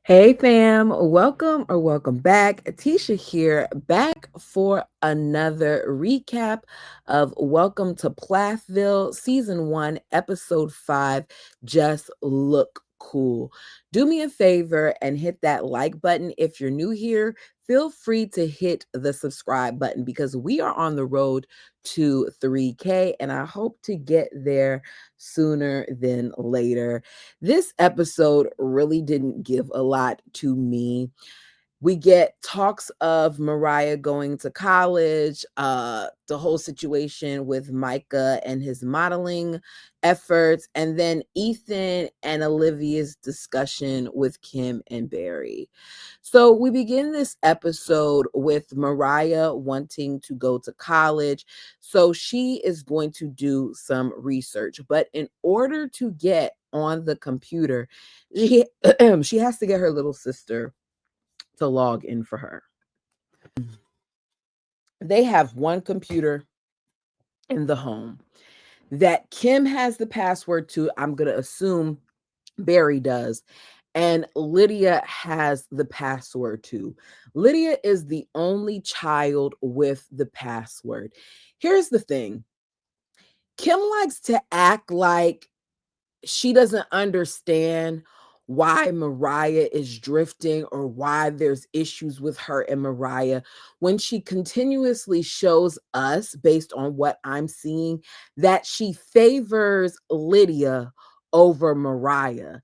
Hey fam, welcome or welcome back. Tisha here, back for another recap of Welcome to Plathville, Season 1, Episode 5. Just look cool. Do me a favor and hit that like button. If you're new here, feel free to hit the subscribe button because we are on the road to 3K and I hope to get there sooner than later. This episode really didn't give a lot to me. We get talks of Mariah going to college, the whole situation with Micah and his modeling efforts, and then Ethan and Olivia's discussion with Kim and Barry. So we begin this episode with Mariah wanting to go to college. So she is going to do some research. But in order to get on the computer, she, she has to get her little sister to log in for her. They have one computer in the home that Kim has the password to. I'm going to assume Barry does. And Lydia has the password to. Lydia is the only child with the password. Here's the thing. Kim likes to act like she doesn't understand why Mariah is drifting or why there's issues with her and Mariah when she continuously shows us, based on what I'm seeing, that she favors Lydia over Mariah.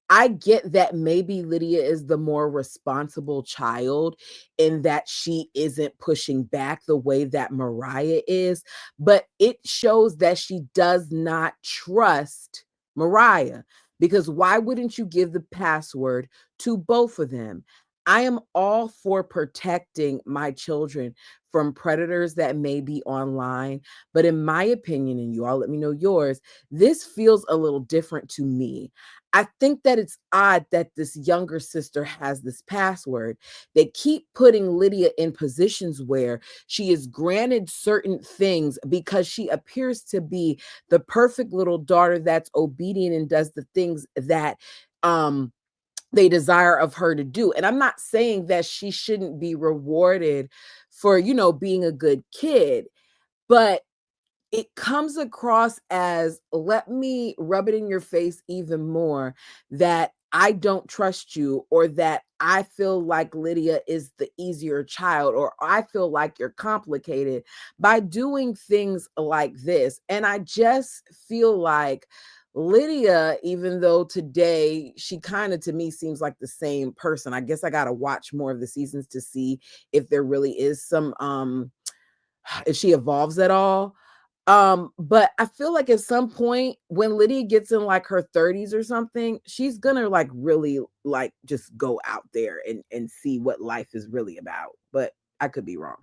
I get that maybe Lydia is the more responsible child in that she isn't pushing back the way that Mariah is, but it shows that she does not trust Mariah, because why wouldn't you give the password to both of them? I am all for protecting my children from predators that may be online, but in my opinion, and you all let me know yours, this feels a little different to me. I think that it's odd that this younger sister has this password. They keep putting Lydia in positions where she is granted certain things because she appears to be the perfect little daughter that's obedient and does the things that they desire of her to do. And I'm not saying that she shouldn't be rewarded for, being a good kid, but it comes across as, let me rub it in your face even more that I don't trust you, or that I feel like Lydia is the easier child, or I feel like you're complicated by doing things like this. And I just feel like Lydia, even though today she kind of to me seems like the same person, I guess I got to watch more of the seasons to see if there really is some if she evolves at all. But I feel like at some point when Lydia gets in like her 30s or something, she's gonna like really like just go out there and see what life is really about. But I could be wrong.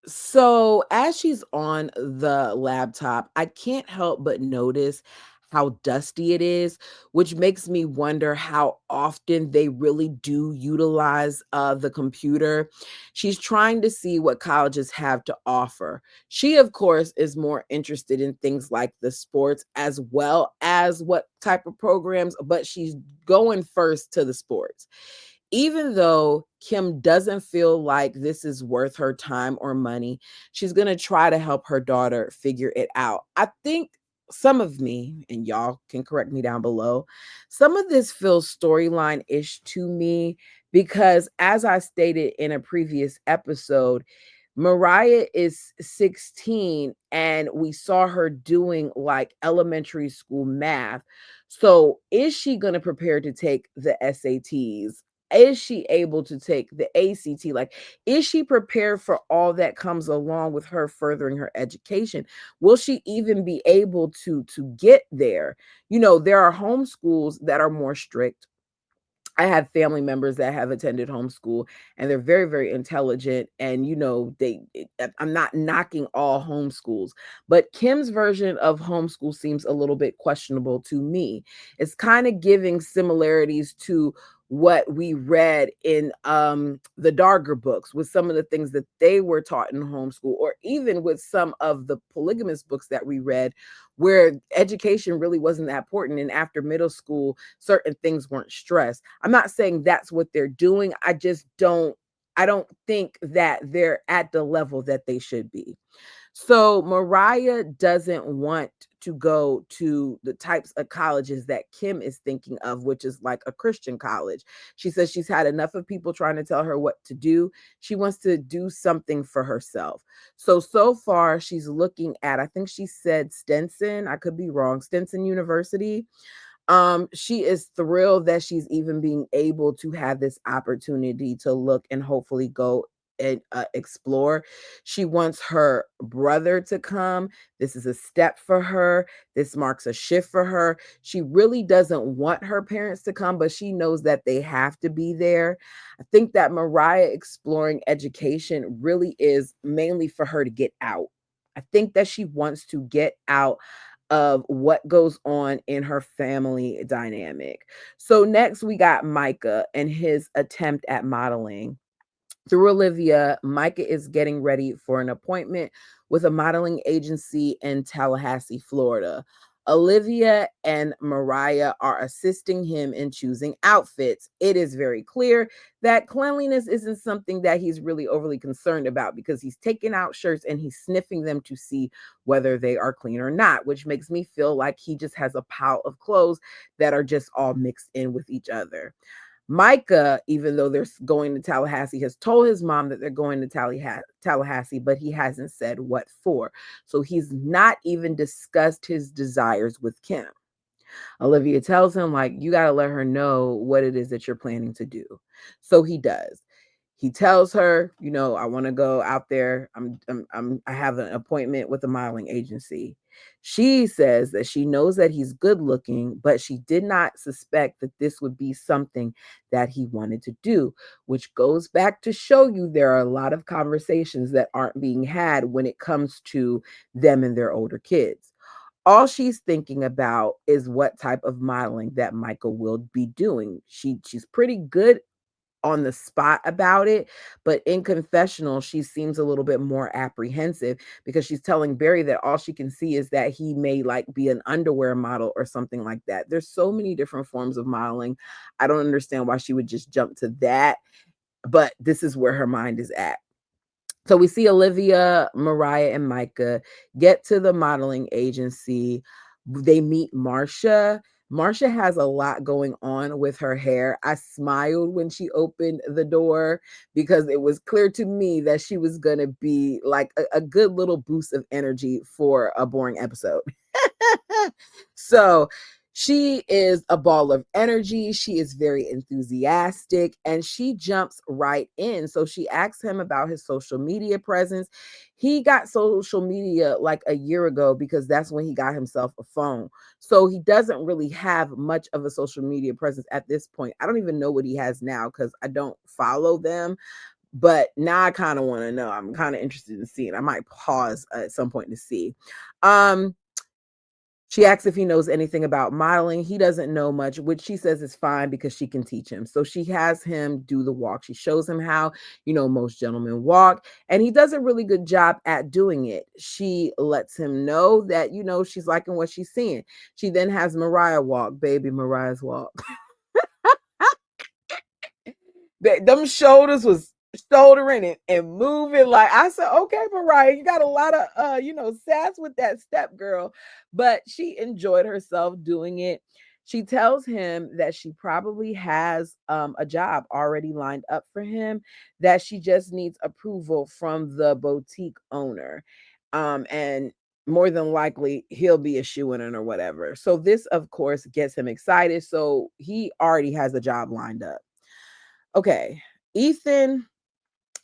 So as she's on the laptop, I can't help but notice how dusty it is, which makes me wonder how often they really do utilize the computer. She's trying to see what colleges have to offer. She, of course, is more interested in things like the sports as well as what type of programs, but she's going first to the sports. Even though Kim doesn't feel like this is worth her time or money, she's going to try to help her daughter figure it out. I think some of me, and y'all can correct me down below, some of this feels storyline ish to me because, as I stated in a previous episode, Mariah is 16 and we saw her doing like elementary school math. So, is she going to prepare to take the SATs? Is she able to take the ACT? Like, is she prepared for all that comes along with her furthering her education? Will she even be able to get there? There are homeschools that are more strict. I have family members that have attended homeschool and they're very, very intelligent. And, I'm not knocking all homeschools, but Kim's version of homeschool seems a little bit questionable to me. It's kind of giving similarities to what we read in the darker books, with some of the things that they were taught in homeschool, or even with some of the polygamous books that we read, where education really wasn't that important, and after middle school certain things weren't stressed. I'm not saying that's what they're doing. I don't think that they're at the level that they should be. So Mariah doesn't want to go to the types of colleges that Kim is thinking of, which is like a Christian college. She says she's had enough of people trying to tell her what to do. She wants to do something for herself. So far she's looking at, I think she said Stinson, I could be wrong, Stinson University. She is thrilled that she's even being able to have this opportunity to look and hopefully go and explore. She wants her brother to come. This is a step for her. This marks a shift for her. She really doesn't want her parents to come, but she knows that they have to be there. I think that Mariah exploring education really is mainly for her to get out. I think that she wants to get out of what goes on in her family dynamic. So next we got Micah and his attempt at modeling. Through Olivia, Micah is getting ready for an appointment with a modeling agency in Tallahassee, Florida. Olivia and Mariah are assisting him in choosing outfits. It is very clear that cleanliness isn't something that he's really overly concerned about, because he's taking out shirts and he's sniffing them to see whether they are clean or not, which makes me feel like he just has a pile of clothes that are just all mixed in with each other. Micah, even though they're going to Tallahassee, has told his mom that they're going to Tallahassee, but he hasn't said what for. So he's not even discussed his desires with Kim. Olivia tells him, like, you got to let her know what it is that you're planning to do. So he does. He tells her, I want to go out there. I have an appointment with a modeling agency. She says that she knows that he's good looking, but she did not suspect that this would be something that he wanted to do, which goes back to show you there are a lot of conversations that aren't being had when it comes to them and their older kids. All she's thinking about is what type of modeling that Michael will be doing. She's pretty good on the spot about it, but in confessional, she seems a little bit more apprehensive, because she's telling Barry that all she can see is that he may like be an underwear model or something like that. There's so many different forms of modeling. I don't understand why she would just jump to that, but this is where her mind is at. So we see Olivia, Mariah, and Micah get to the modeling agency. They meet Marcia. Marcia has a lot going on with her hair. I smiled when she opened the door, because it was clear to me that she was going to be like a good little boost of energy for a boring episode. So she is a ball of energy. She is very enthusiastic, and she jumps right in. So she asks him about his social media presence. He got social media like a year ago, because that's when he got himself a phone. So he doesn't really have much of a social media presence at this point. I don't even know what he has now, because I don't follow them. But now I kind of want to know. I'm kind of interested in seeing. I might pause at some point to see. Um, she asks if he knows anything about modeling. He doesn't know much, which she says is fine, because she can teach him. So she has him do the walk. She shows him how, most gentlemen walk, and he does a really good job at doing it. She lets him know that, she's liking what she's seeing. She then has Mariah walk, baby Mariah's walk. Them shoulders was shouldering it and moving. Like, I said, okay, Mariah, you got a lot of sass with that step, girl. But she enjoyed herself doing it. She tells him that she probably has a job already lined up for him, that she just needs approval from the boutique owner. And more than likely he'll be a shoe-in or whatever. So this, of course, gets him excited. So he already has a job lined up. Okay, Ethan,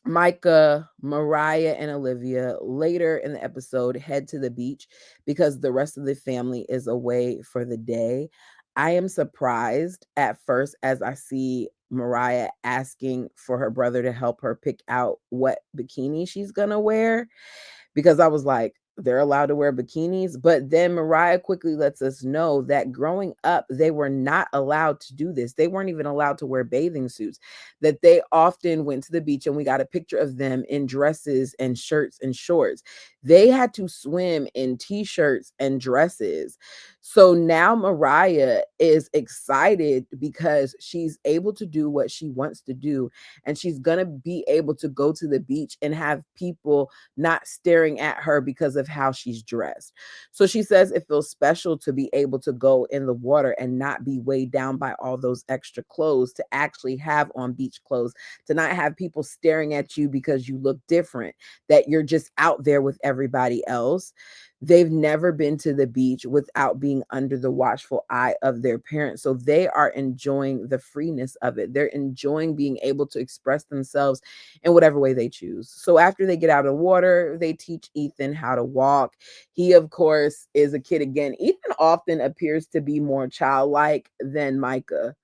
Micah, Mariah, and Olivia later in the episode head to the beach, because the rest of the family is away for the day. I am surprised at first as I see Mariah asking for her brother to help her pick out what bikini she's gonna wear, because I was like, they're allowed to wear bikinis. But then Mariah quickly lets us know that growing up, they were not allowed to do this. They weren't even allowed to wear bathing suits, that they often went to the beach, and we got a picture of them in dresses and shirts and shorts. They had to swim in t-shirts and dresses. So now Mariah is excited because she's able to do what she wants to do, and she's going to be able to go to the beach and have people not staring at her because of how she's dressed. So she says it feels special to be able to go in the water and not be weighed down by all those extra clothes, to actually have on beach clothes, to not have people staring at you because you look different, that you're just out there with everybody else. They've never been to the beach without being under the watchful eye of their parents. So they are enjoying the freeness of it. They're enjoying being able to express themselves in whatever way they choose. So after they get out of the water, they teach Ethan how to walk. He, of course, is a kid again. Ethan often appears to be more childlike than Micah.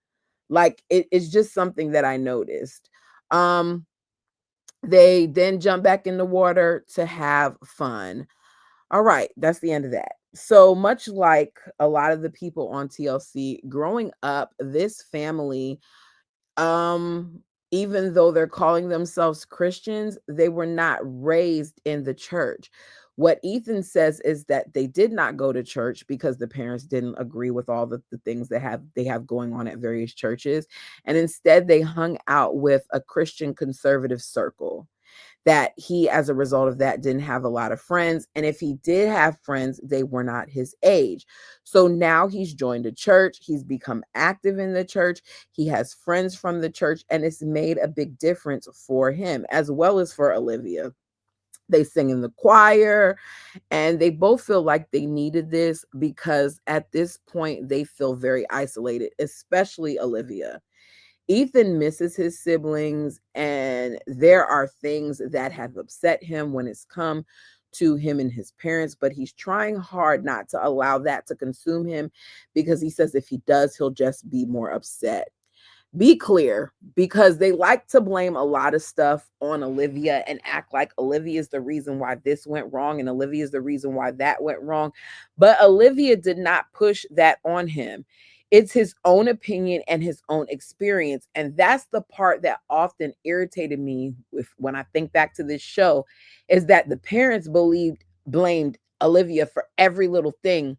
Like it's just something that I noticed. Um, they then jump back in the water to have fun. All right, that's the end of that. So much like a lot of the people on TLC, growing up, this family, um, even though they're calling themselves Christians, they were not raised in the church. What Ethan says is that they did not go to church because the parents didn't agree with all the things they have going on at various churches. And instead they hung out with a Christian conservative circle, that he, as a result of that, didn't have a lot of friends. And if he did have friends, they were not his age. So now he's joined a church. He's become active in the church. He has friends from the church, and it's made a big difference for him as well as for Olivia. They sing in the choir, and they both feel like they needed this because at this point they feel very isolated, especially Olivia. Ethan misses his siblings, and there are things that have upset him when it's come to him and his parents, but he's trying hard not to allow that to consume him, because he says if he does, he'll just be more upset. Be clear, because they like to blame a lot of stuff on Olivia and act like Olivia is the reason why this went wrong and Olivia is the reason why that went wrong. But Olivia did not push that on him. It's his own opinion and his own experience. And that's the part that often irritated me when I think back to this show, is that the parents blamed Olivia for every little thing,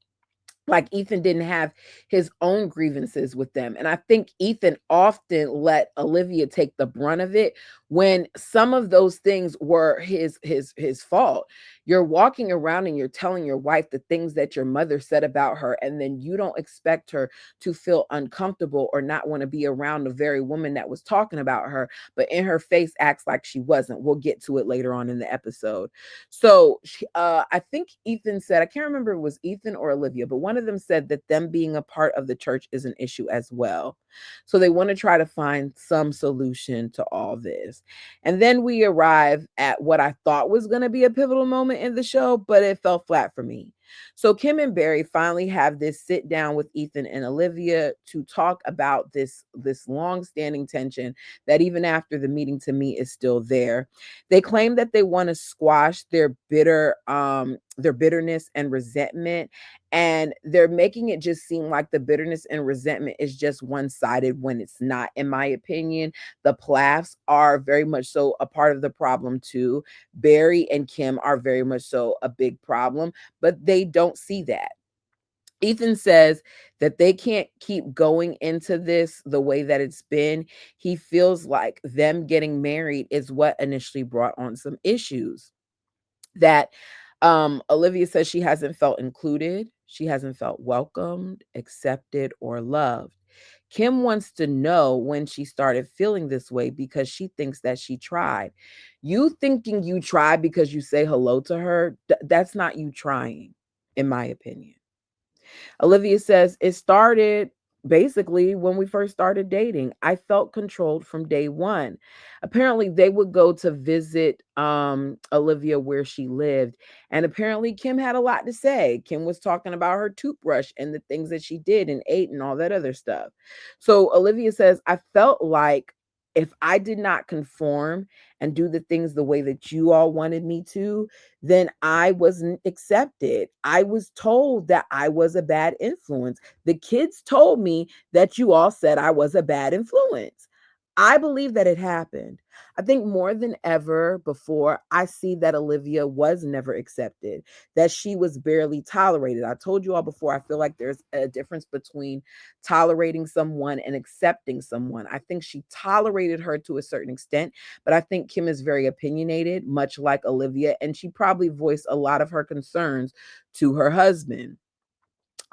like Ethan didn't have his own grievances with them. And I think Ethan often let Olivia take the brunt of it when some of those things were his fault. You're walking around and you're telling your wife the things that your mother said about her, and then you don't expect her to feel uncomfortable or not want to be around the very woman that was talking about her, but in her face acts like she wasn't. We'll get to it later on in the episode. So I think Ethan said, I can't remember if it was Ethan or Olivia, but one of them said that them being a part of the church is an issue as well. So they want to try to find some solution to all this. And then we arrive at what I thought was going to be a pivotal moment in the show, but it fell flat for me. So Kim and Barry finally have this sit down with Ethan and Olivia to talk about this long-standing tension that even after the meeting, to me, is still there. They claim that they want to squash their bitterness and resentment, and they're making it just seem like the bitterness and resentment is just one-sided when it's not, in my opinion. The Plaths are very much so a part of the problem too. Barry and Kim are very much so a big problem, but they don't see that. Ethan says that they can't keep going into this the way that it's been. He feels like them getting married is what initially brought on some issues. That Olivia says she hasn't felt included, she hasn't felt welcomed, accepted, or loved. Kim wants to know when she started feeling this way because she thinks that she tried. You thinking you tried because you say hello to her, that's not you trying, in my opinion. Olivia says it started basically when we first started dating. I felt controlled from day one. Apparently, they would go to visit Olivia where she lived. And apparently, Kim had a lot to say. Kim was talking about her toothbrush and the things that she did and ate and all that other stuff. So Olivia says, I felt like If I did not conform and do the things the way that you all wanted me to, then I wasn't accepted. I was told that I was a bad influence. The kids told me that you all said I was a bad influence. I believe that it happened. I think more than ever before, I see that Olivia was never accepted, that she was barely tolerated. I told you all before, I feel like there's a difference between tolerating someone and accepting someone. I think she tolerated her to a certain extent, but I think Kim is very opinionated, much like Olivia, and she probably voiced a lot of her concerns to her husband.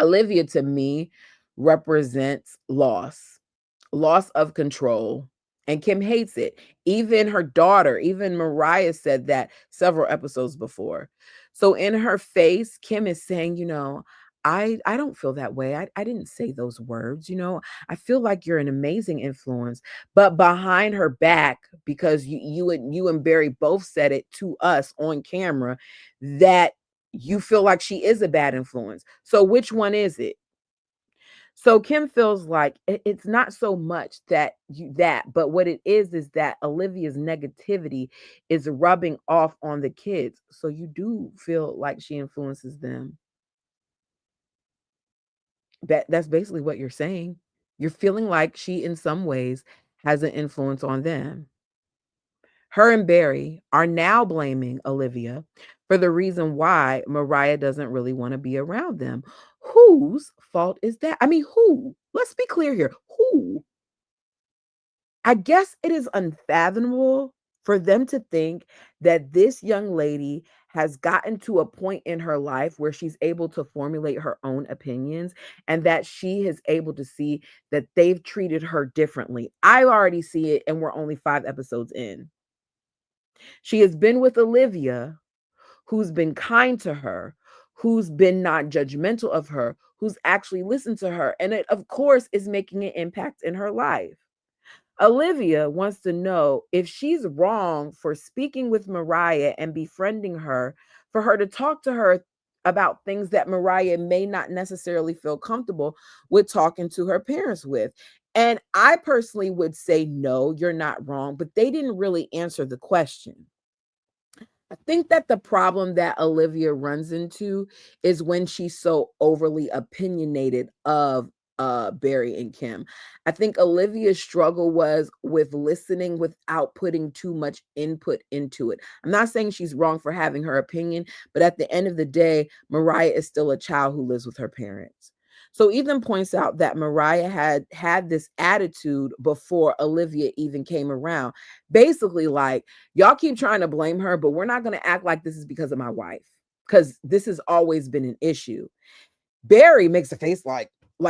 Olivia, to me, represents loss of control. And Kim hates it. Even her daughter, even Mariah said that several episodes before. So in her face, Kim is saying, I don't feel that way. I didn't say those words. I feel like you're an amazing influence. But behind her back, because you and Barry both said it to us on camera, that you feel like she is a bad influence. So which one is it? So Kim feels like it's not so much but what it is that Olivia's negativity is rubbing off on the kids. So you do feel like she influences them. That's basically what you're saying. You're feeling like she in some ways has an influence on them. Her and Barry are now blaming Olivia for the reason why Mariah doesn't really want to be around them. Whose fault is that? I mean, who? Let's be clear here. Who? I guess it is unfathomable for them to think that this young lady has gotten to a point in her life where she's able to formulate her own opinions and that she is able to see that they've treated her differently. I already see it, and we're only 5 episodes in. She has been with Olivia, who's been kind to her, who's been not judgmental of her, who's actually listened to her. And it, of course, is making an impact in her life. Olivia wants to know if she's wrong for speaking with Mariah and befriending her, for her to talk to her about things that Mariah may not necessarily feel comfortable with talking to her parents with. And I personally would say, no, you're not wrong, but they didn't really answer the question. I think that the problem that Olivia runs into is when she's so overly opinionated of Barry and Kim. I think Olivia's struggle was with listening without putting too much input into it. I'm not saying she's wrong for having her opinion, but at the end of the day, Mariah is still a child who lives with her parents. So Ethan points out that Mariah had this attitude before Olivia even came around. Basically, like, y'all keep trying to blame her, but we're not going to act like this is because of my wife, because this has always been an issue. Barry makes a face like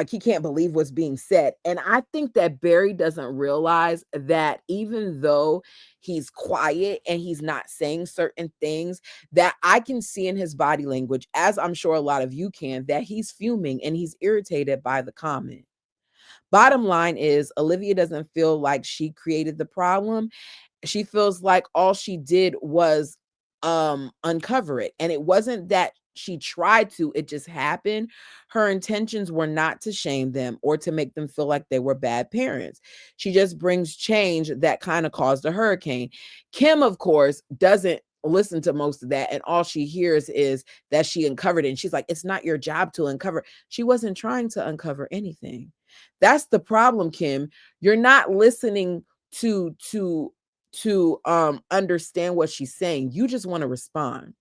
he can't believe what's being said. And I think that Barry doesn't realize that even though he's quiet and he's not saying certain things, that I can see in his body language, as I'm sure a lot of you can, that he's fuming and he's irritated by the comment. Bottom line is, Olivia doesn't feel like she created the problem. She feels like all she did was uncover it, and it wasn't that she tried to, it just happened. Her intentions were not to shame them or to make them feel like they were bad parents. She just brings change that kind of caused a hurricane. Kim, of course, doesn't listen to most of that, and all she hears is that she uncovered it, and she's like, it's not your job to uncover. She wasn't trying to uncover anything. That's the problem, Kim. You're not listening to understand what she's saying. You just want to respond.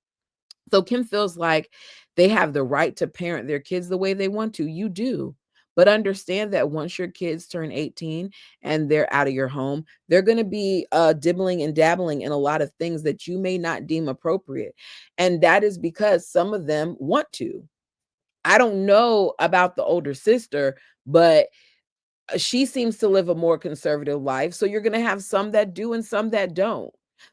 So Kim feels like they have the right to parent their kids the way they want to. You do. But understand that once your kids turn 18 and they're out of your home, they're going to be dibbling and dabbling in a lot of things that you may not deem appropriate. And that is because some of them want to. I don't know about the older sister, but she seems to live a more conservative life. So you're going to have some that do and some that don't.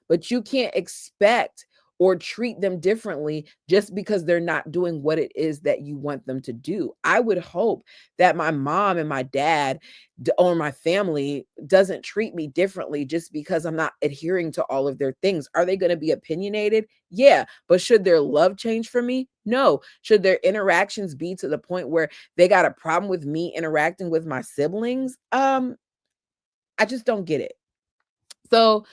But you can't expect or treat them differently just because they're not doing what it is that you want them to do. I would hope that my mom and my dad or my family doesn't treat me differently just because I'm not adhering to all of their things. Are they going to be opinionated? Yeah. But should their love change for me? No. Should their interactions be to the point where they got a problem with me interacting with my siblings? I just don't get it. So,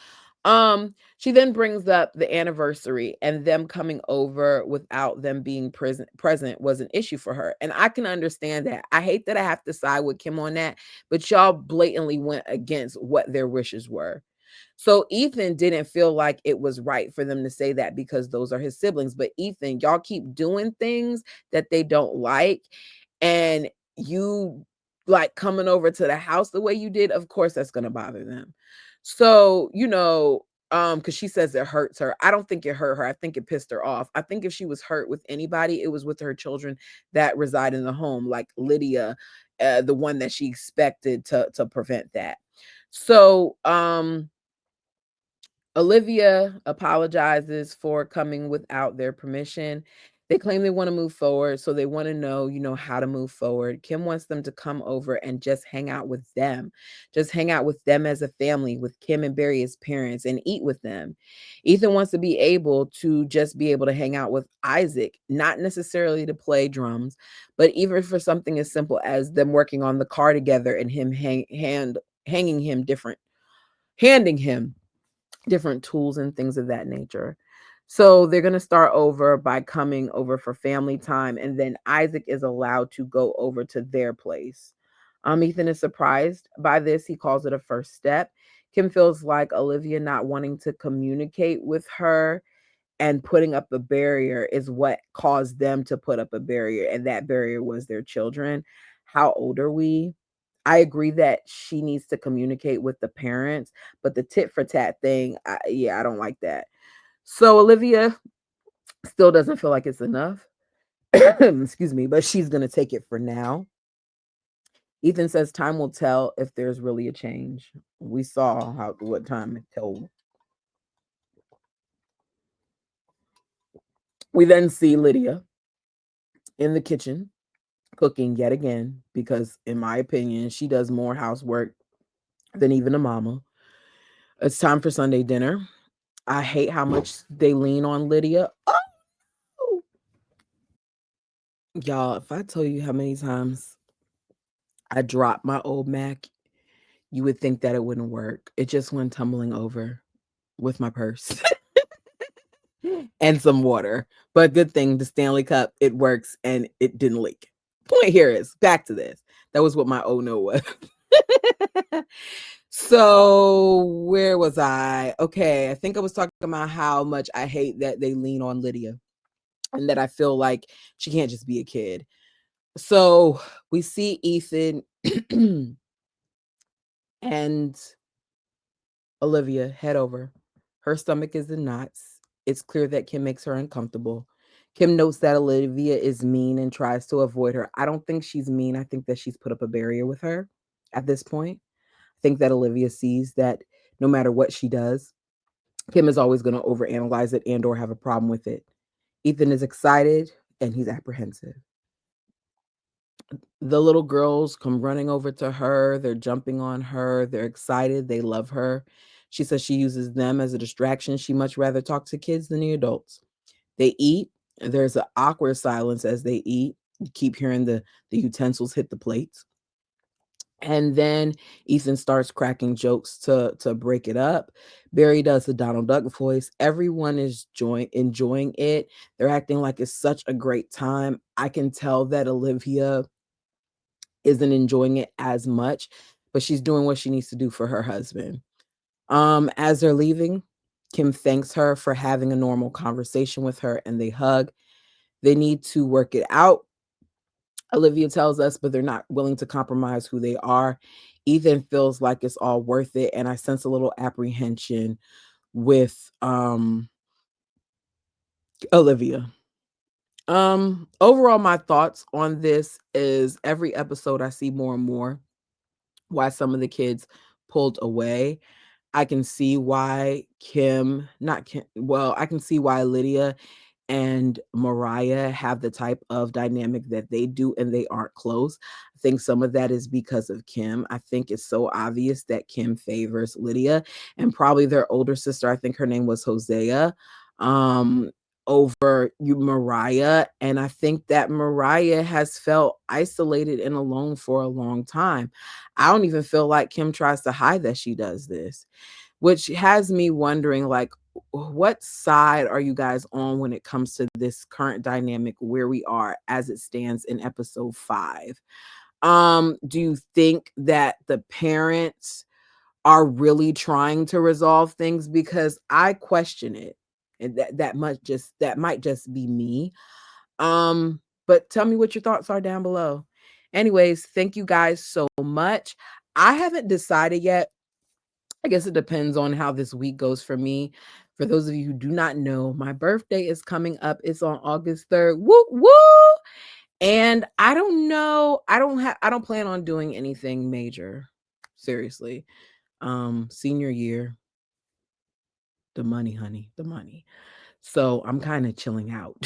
she then brings up the anniversary and them coming over without them being present was an issue for her. And I can understand that. I hate that I have to side with Kim on that, but y'all blatantly went against what their wishes were. So Ethan didn't feel like it was right for them to say that because those are his siblings. But Ethan, y'all keep doing things that they don't like, and you like coming over to the house the way you did, of course that's gonna bother them. So, because she says it hurts her. I don't think it hurt her. I think it pissed her off. I think if she was hurt with anybody, it was with her children that reside in the home, like Lydia, the one that she expected to prevent that. So, Olivia apologizes for coming without their permission. They claim they want to move forward, so they want to know, how to move forward. Kim wants them to come over and just hang out with them. Just hang out with them as a family, with Kim and Barry's parents, and eat with them. Ethan wants to be able to just be able to hang out with Isaac, not necessarily to play drums, but even for something as simple as them working on the car together and him hanging him different, handing him different tools and things of that nature. So they're going to start over by coming over for family time, and then Isaac is allowed to go over to their place. Ethan is surprised by this. He calls it a first step. Kim feels like Olivia not wanting to communicate with her and putting up a barrier is what caused them to put up a barrier, and that barrier was their children. How old are we? I agree that she needs to communicate with the parents, but the tit for tat thing, I don't like that. So Olivia still doesn't feel like it's enough. Excuse me, but she's going to take it for now. Ethan says time will tell if there's really a change. We saw what time it told. We then see Lydia in the kitchen cooking yet again because, in my opinion, she does more housework than even a mama. It's time for Sunday dinner. I hate how much they lean on Lydia. Oh, y'all, if I tell you how many times I dropped my old Mac, you would think that it wouldn't work. It just went tumbling over with my purse and some water. But good thing the Stanley Cup, it works and it didn't leak. Point here is back to this. That was what my oh no was. So where was I? Okay, I think I was talking about how much I hate that they lean on Lydia and that I feel like she can't just be a kid. So we see Ethan and Olivia head over. Her stomach is in knots. It's clear that Kim makes her uncomfortable. Kim notes that Olivia is mean and tries to avoid her. I don't think she's mean. I think that she's put up a barrier with her at this point. I think that Olivia sees that no matter what she does, Kim is always going to overanalyze it and or have a problem with it. Ethan is excited and he's apprehensive. The little girls come running over to her. They're jumping on her. They're excited. They love her. She says she uses them as a distraction. She much rather talk to kids than the adults. They eat. There's an awkward silence as they eat. You keep hearing the utensils hit the plates. And then Ethan starts cracking jokes to break it up. Barry does the Donald Duck voice. Everyone is enjoying it. They're acting like it's such a great time. I can tell that Olivia isn't enjoying it as much, but she's doing what she needs to do for her husband. As they're leaving, Kim thanks her for having a normal conversation with her and they hug. They need to work it out, Olivia tells us, but they're not willing to compromise who they are. Ethan feels like it's all worth it, and I sense a little apprehension with Olivia. Overall, my thoughts on this is every episode I see more and more why some of the kids pulled away. I can see why I can see why Lydia and Mariah have the type of dynamic that they do and they aren't close. I think some of that is because of Kim. I think it's so obvious that Kim favors Lydia and probably their older sister, I think her name was Hosea, over you Mariah. And I think that Mariah has felt isolated and alone for a long time. I don't even feel like Kim tries to hide that she does this. which has me wondering, like, what side are you guys on when it comes to this current dynamic where we are as it stands in episode 5? Do you think that the parents are really trying to resolve things? Because I question it. And that might just be me. But tell me what your thoughts are down below. Anyways, thank you guys so much. I haven't decided yet. I guess it depends on how this week goes for me. For those of you who do not know, my birthday is coming up. It's on August 3rd. Woo woo! And I don't know. I don't plan on doing anything major. Seriously. Senior year, the money, honey, the money. So I'm kind of chilling out.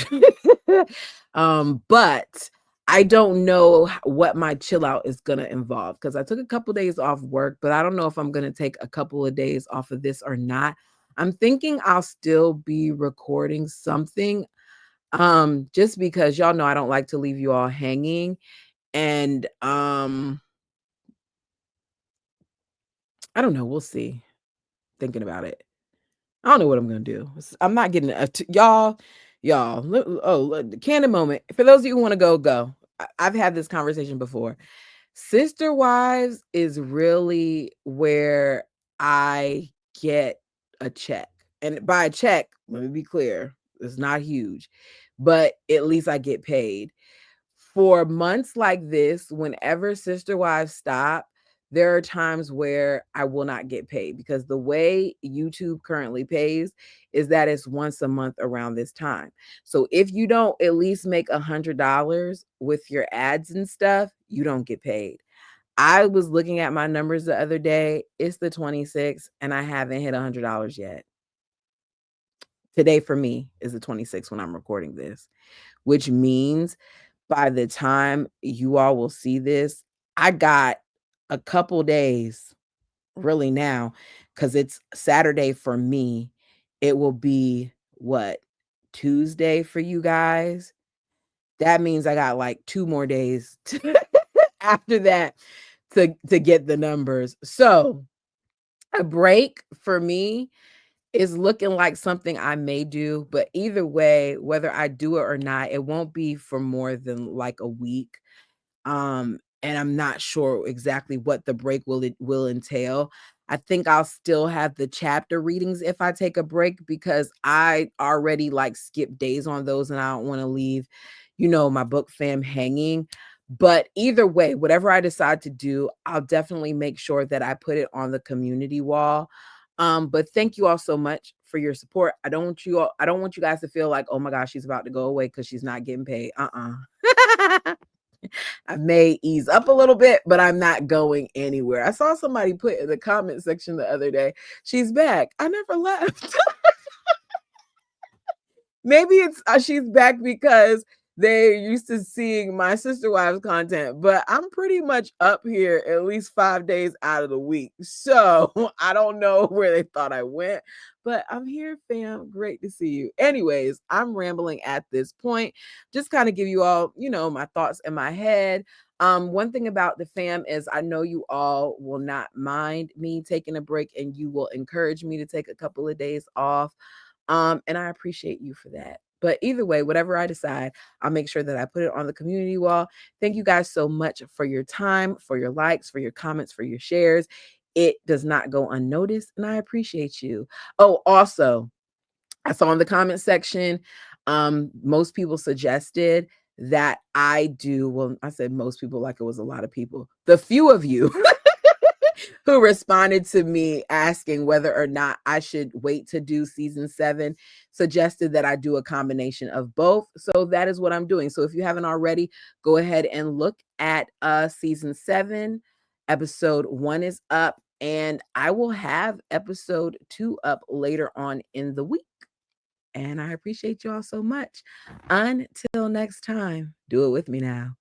But I don't know what my chill out is gonna involve because I took a couple days off work, but I don't know if I'm gonna take a couple of days off of this or not. I'm thinking I'll still be recording something. Just because y'all know I don't like to leave you all hanging. And I don't know, we'll see. Thinking about it. I don't know what I'm gonna do. I'm not getting y'all. The candid moment. For those of you who want to go, go. I've had this conversation before. Sister Wives is really where I get a check, and by a check, let me be clear, it's not huge, but at least I get paid. For months like this, whenever Sister Wives stop, there are times where I will not get paid because the way YouTube currently pays is that it's once a month around this time. So if you don't at least make $100 with your ads and stuff, you don't get paid. I was looking at my numbers the other day. It's the 26th and I haven't hit $100 yet. Today for me is the 26th when I'm recording this, which means by the time you all will see this, I got a couple days really now because it's Saturday for me. It will be what, Tuesday for you guys? That means I got like 2 more days after that to get the numbers. So, a break for me is looking like something I may do, but either way, whether I do it or not, it won't be for more than like a week. And I'm not sure exactly what the break will entail. I think I'll still have the chapter readings if I take a break because I already like skip days on those and I don't want to leave, my book fam hanging. But either way, whatever I decide to do, I'll definitely make sure that I put it on the community wall. But thank you all so much for your support. I don't want you guys to feel like, oh my gosh, she's about to go away because she's not getting paid. I may ease up a little bit, but I'm not going anywhere. I saw somebody put in the comment section the other day, she's back. I never left. Maybe it's she's back because they're used to seeing my Sister Wives content, but I'm pretty much up here at least 5 days out of the week. So I don't know where they thought I went, but I'm here, fam. Great to see you. Anyways, I'm rambling at this point. Just kind of give you all, my thoughts in my head. One thing about the fam is I know you all will not mind me taking a break and you will encourage me to take a couple of days off. And I appreciate you for that. But either way, whatever I decide, I'll make sure that I put it on the community wall. Thank you guys so much for your time, for your likes, for your comments, for your shares. It does not go unnoticed, and I appreciate you. Oh, also, I saw in the comment section, most people suggested that I do, well, I said most people like it was a lot of people. The few of you who responded to me asking whether or not I should wait to do season 7 suggested that I do a combination of both. So that is what I'm doing. So if you haven't already, go ahead and look at season 7. Episode 1 is up, and I will have episode 2 up later on in the week. And I appreciate you all so much. Until next time, do it with me now.